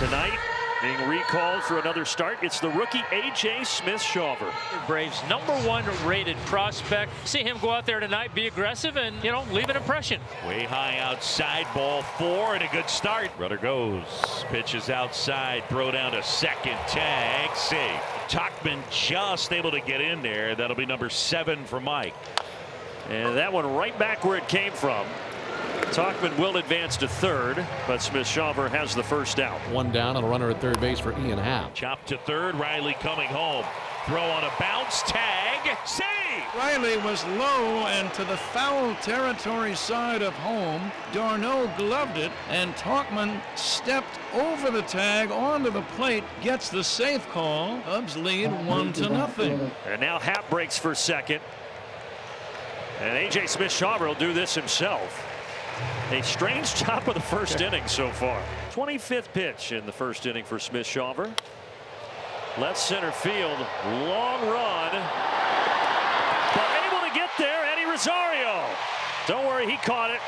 tonight, being recalled for another start, it's the rookie A.J. Smith-Shawver. Braves' #1 rated prospect. See him go out there tonight, be aggressive, and, leave an impression. Way high outside, ball 4, and a good start. Runner goes, pitches outside, throw down to second, tag, safe. Tauchman just able to get in there. That'll be number 7 for Mike. And that one right back where it came from. Tauchman will advance to third, but Smith-Shawver has the first out. One down and a runner at third base for Ian Happ. Chop to third, Riley coming home. Throw on a bounce, tag, save! Riley was low and to the foul territory side of home. Darno gloved it, and Tauchman stepped over the tag onto the plate, gets the safe call. Cubs lead 1-0. And now Happ breaks for second. And A.J. Smith-Shawver will do this himself. A strange top of the first inning so far. 25th pitch in the first inning for Smith-Shawver. Left center field, long run. But able to get there, Eddie Rosario. Don't worry, he caught it.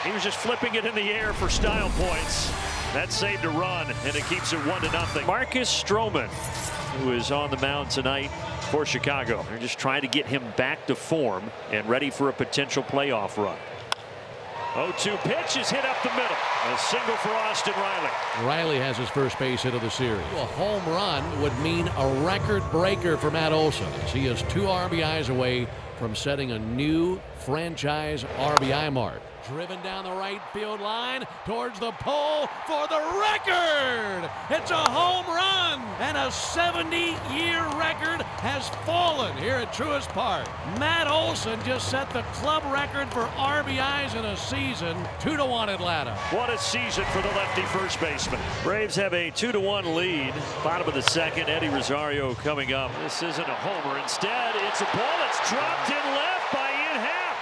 He was just flipping it in the air for style points. That saved a run, and it keeps it 1-0. Marcus Stroman, who is on the mound tonight for Chicago. They're just trying to get him back to form and ready for a potential playoff run. 0-2 pitch is hit up the middle. A single for Austin Riley. Riley has his first base hit of the series. A home run would mean a record breaker for Matt Olson, as he is 2 RBIs away from setting a new franchise RBI mark. Driven down the right field line towards the pole for the record. It's a home run, and a 70-year record has fallen here at Truist Park. Matt Olson just set the club record for RBIs in a season. 2-1 Atlanta. What a season for the lefty first baseman. Braves have a 2-1 lead. Bottom of the second, Eddie Rosario coming up. This isn't a homer. Instead, it's a ball that's dropped in left by Ian Happ.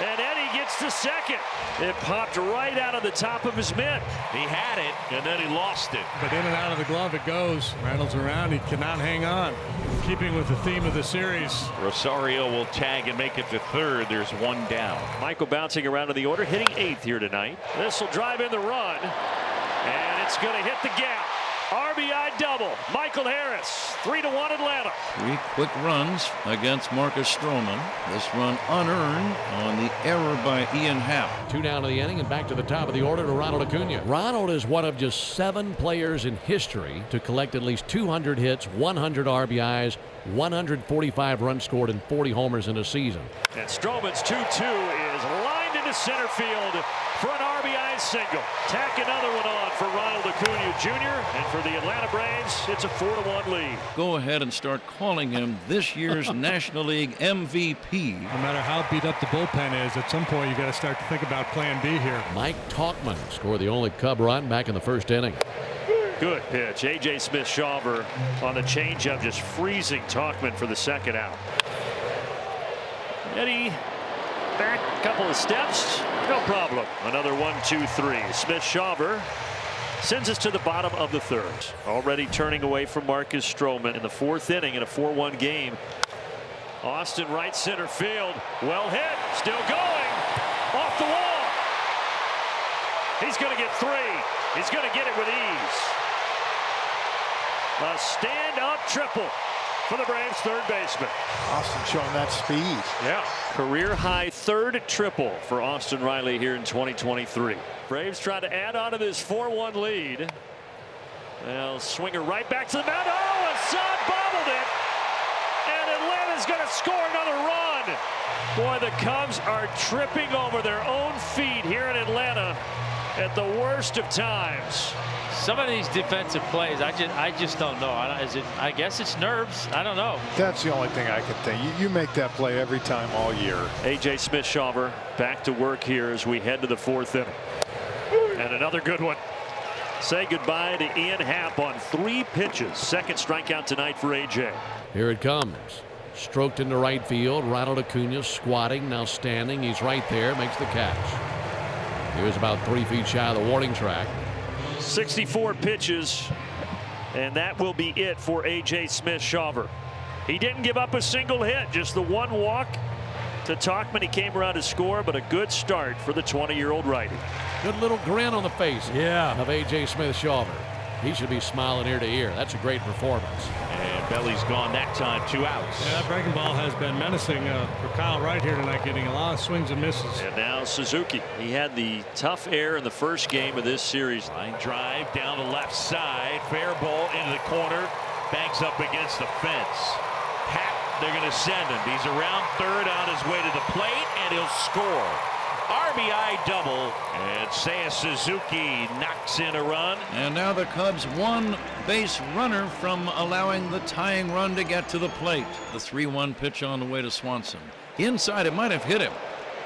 And Eddie gets to second. It popped right out of the top of his mitt. He had it, and then he lost it. But in and out of the glove it goes. Reynolds around. He cannot hang on. Keeping with the theme of the series. Rosario will tag and make it to third. There's 1 down. Michael bouncing around in the order, hitting 8th here tonight. This will drive in the run. And it's going to hit the gap. RBI double. Michael Harris. 3-1 Atlanta. 3 quick runs against Marcus Stroman. This run unearned on the error by Ian Happ. 2 down to the inning and back to the top of the order to Ronald Acuna. Ronald is one of just 7 players in history to collect at least 200 hits, 100 RBIs, 145 runs scored, and 40 homers in a season. And Stroman's 2-2 is lined into center field for an RBI single. Tack another one on for Ronald Acuna Jr. And for the Atlanta Braves, it's a 4-1 lead. Go ahead and start calling him this year's National League MVP. No matter how beat up the bullpen is, at some point you got to start to think about plan B here. Mike Tauchman scored the only Cub run back in the first inning. Good pitch. A.J. Smith-Shawver on the changeup, just freezing Tauchman for the second out. Eddie back a couple of steps. No problem. Another 1-2-3. Smith-Shawver sends us to the bottom of the third. Already turning away from Marcus Stroman in the 4th inning in a 4-1 game. Austin right center field. Well hit. Still going. Off the wall. He's going to get 3. He's going to get it with ease. A stand-up triple for the Braves third baseman. Austin showing that speed. Yeah. Career high 3rd triple for Austin Riley here in 2023. Braves try to add on to this 4-1 lead. They'll swing her right back to the mound. Oh, Assad bobbled it. And Atlanta's going to score another run. Boy, the Cubs are tripping over their own feet here in Atlanta at the worst of times. Some of these defensive plays, I just don't know. I guess it's nerves. I don't know. That's the only thing I can think. You make that play every time all year. A.J. Smith-Shawver back to work here as we head to the 4th inning. And another good one. Say goodbye to Ian Happ on 3 pitches. Second strikeout tonight for A.J. Here it comes. Stroked into right field. Ronald Acuna squatting, now standing. He's right there, makes the catch. He was about 3 feet shy of the warning track. 64 pitches, and that will be it for A.J. Smith-Shawver. He didn't give up a single hit, just the 1 walk to Tauchman. He came around to score, but a good start for the 20-year-old righty. Good little grin on the face of A.J. Smith-Shawver. He should be smiling ear to ear. That's a great performance. And Belly's gone that time. 2 outs. Yeah, that breaking ball has been menacing for Kyle Wright here tonight, getting a lot of swings and misses. And now Suzuki. He had the tough air in the first game of this series. Line drive down the left side. Fair ball into the corner. Banks up against the fence. Happ, they're going to send him. He's around third on his way to the plate, and he'll score. RBI double, and Seiya Suzuki knocks in a run. And now the Cubs one base runner from allowing the tying run to get to the plate. The 3-1 pitch on the way to Swanson. Inside, it might have hit him.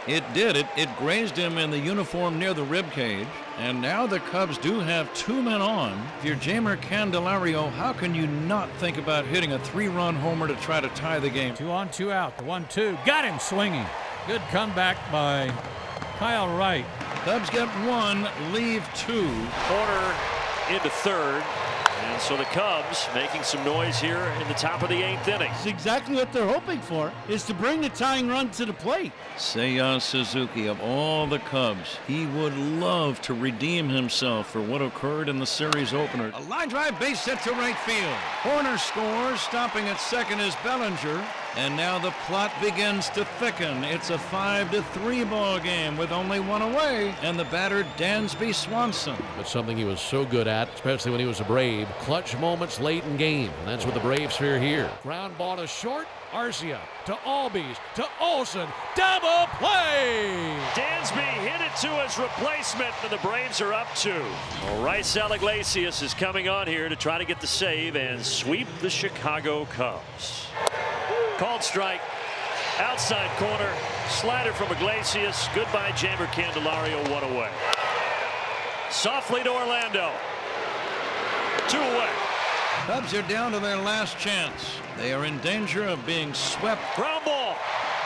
It did. It grazed him in the uniform near the rib cage. And now the Cubs do have 2 men on. If you're Jeimer Candelario, how can you not think about hitting a 3-run homer to try to tie the game? 2 on, 2 out. The 1-2. Got him swinging. Good comeback by Kyle Wright. Cubs get 1, leave 2. Corner into third. And so the Cubs making some noise here in the top of the 8th inning. It's exactly what they're hoping for, is to bring the tying run to the plate. Seiya Suzuki, of all the Cubs, he would love to redeem himself for what occurred in the series opener. A line drive, base hit to right field. Horner scores. Stopping at second is Bellinger. And now the plot begins to thicken. It's a 5-3 ball game with only 1 away, and the batter Dansby Swanson. But something he was so good at, especially when he was a Brave, clutch moments late in game, and that's what the Braves fear here. Ground ball to short. Arcia to Albies to Olsen. Double play! Dansby hit it to his replacement, and the Braves are up 2. Well, Raisel Iglesias is coming on here to try to get the save and sweep the Chicago Cubs. Called strike. Outside corner. Slider from Iglesias. Goodbye, Jeimer Candelario. 1 away. Softly to Orlando. 2 away. Cubs are down to their last chance. They are in danger of being swept. Ground ball.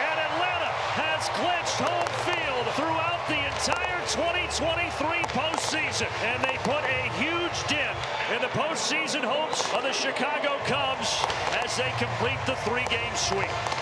And Atlanta has clinched home field throughout the entire 2023 postseason. And they put a huge dent in the postseason hopes of the Chicago Cubs as they complete the 3-game sweep.